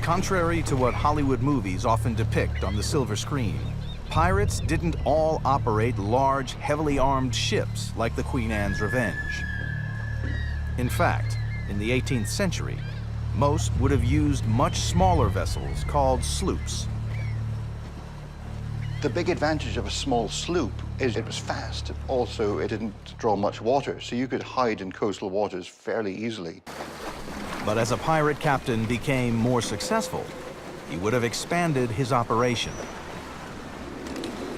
Contrary to what Hollywood movies often depict on the silver screen, pirates didn't all operate large, heavily armed ships like the Queen Anne's Revenge. In fact, in the 18th century, most would have used much smaller vessels called sloops. The big advantage of a small sloop is it was fast. Also, it didn't draw much water, so you could hide in coastal waters fairly easily. But as a pirate captain became more successful, he would have expanded his operation.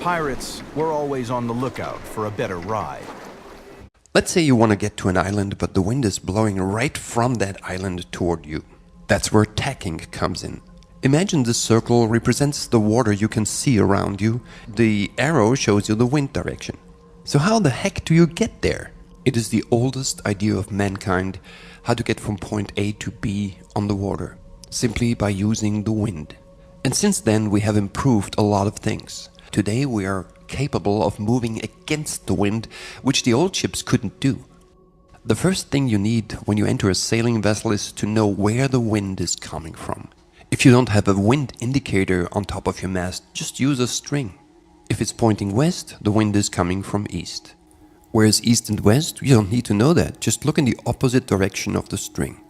Pirates were always on the lookout for a better ride. Let's say you want to get to an island, but the wind is blowing right from that island toward you. That's where tacking comes in. Imagine this circle represents the water you can see around you. The arrow shows you the wind direction. So how the heck do you get there? It is the oldest idea of mankind, how to get from point A to B on the water, simply by using the wind. And since then we have improved a lot of things. Today we are capable of moving against the wind, which the old ships couldn't do. The first thing you need when you enter a sailing vessel is to know where the wind is coming from. If you don't have a wind indicator on top of your mast, just use a string. If it's pointing west, the wind is coming from east. Whereas east and west, you don't need to know that. Just look in the opposite direction of the string.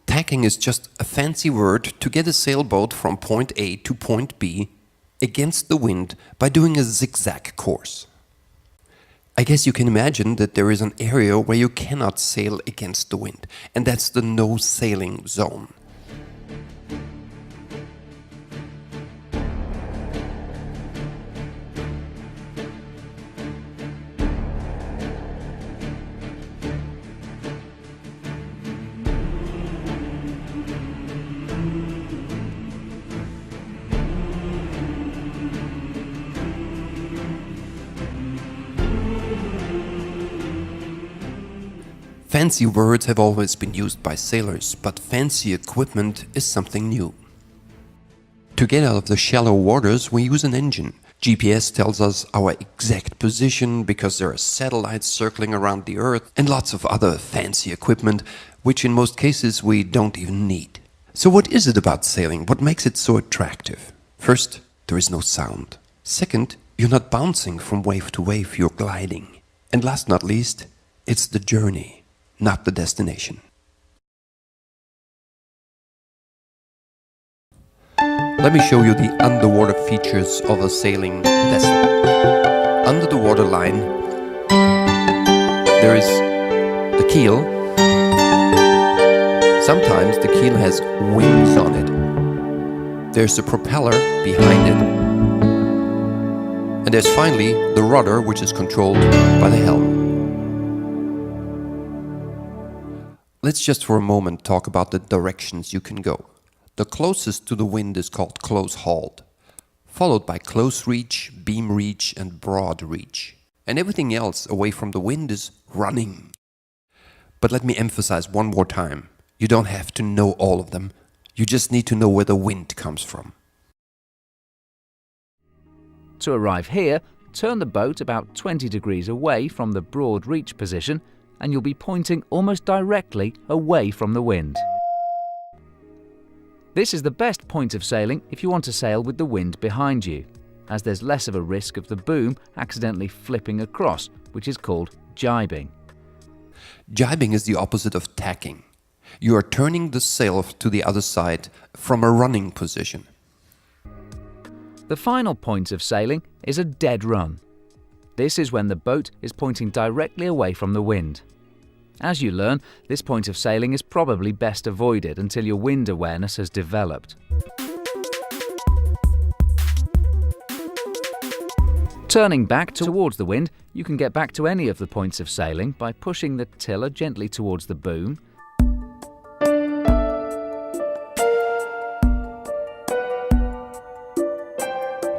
Tacking is just a fancy word to get a sailboat from point A to point B against the wind by doing a zigzag course. I guess you can imagine that there is an area where you cannot sail against the wind, and that's the no sailing zone. Fancy words have always been used by sailors, but fancy equipment is something new. To get out of the shallow waters, we use an engine. GPS tells us our exact position because there are satellites circling around the Earth and lots of other fancy equipment, which in most cases we don't even need. So what is it about sailing? What makes it so attractive? First, there is no sound. Second, you're not bouncing from wave to wave, you're gliding. And last not least, it's the journey, not the destination. Let me show you the underwater features of a sailing vessel. Under the waterline, there is the keel. Sometimes the keel has wings on it. There's the propeller behind it. And there's finally the rudder, which is controlled by the helm. Let's just for a moment talk about the directions you can go. The closest to the wind is called close hauled, followed by close reach, beam reach and broad reach. And everything else away from the wind is running. But let me emphasize one more time, you don't have to know all of them, you just need to know where the wind comes from. To arrive here, turn the boat about 20 degrees away from the broad reach position and you'll be pointing almost directly away from the wind. This is the best point of sailing if you want to sail with the wind behind you, as there's less of a risk of the boom accidentally flipping across, which is called jibing. Jibing is the opposite of tacking. You are turning the sail to the other side from a running position. The final point of sailing is a dead run. This is when the boat is pointing directly away from the wind. As you learn, this point of sailing is probably best avoided until your wind awareness has developed. Turning back towards the wind, you can get back to any of the points of sailing by pushing the tiller gently towards the boom,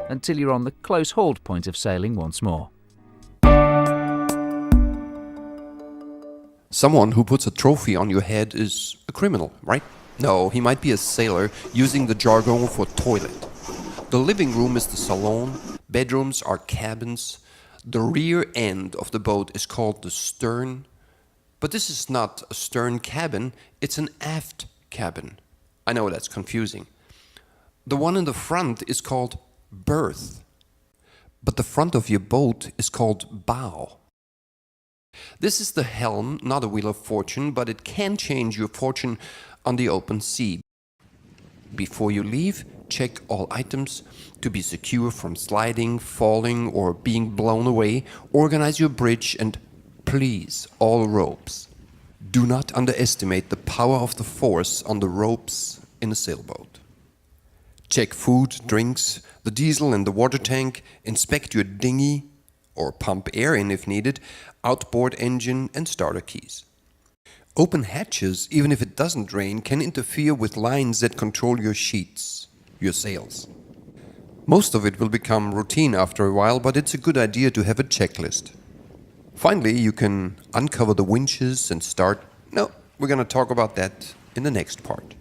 until you're on the close hauled point of sailing once more. Someone who puts a trophy on your head is a criminal, right? No, he might be a sailor using the jargon for toilet. The living room is the salon, bedrooms are cabins, the rear end of the boat is called the stern. But this is not a stern cabin, it's an aft cabin. I know that's confusing. The one in the front is called berth, but the front of your boat is called bow. This is the helm, not a wheel of fortune, but it can change your fortune on the open sea. Before you leave, check all items to be secure from sliding, falling, or being blown away. Organize your bridge and please, all ropes. Do not underestimate the power of the force on the ropes in a sailboat. Check food, drinks, the diesel and the water tank. Inspect your dinghy, or pump air in if needed, outboard engine and starter keys. Open hatches, even if it doesn't rain, can interfere with lines that control your sheets, your sails. Most of it will become routine after a while, but it's a good idea to have a checklist. Finally, you can uncover the winches and start... No, we're going to talk about that in the next part.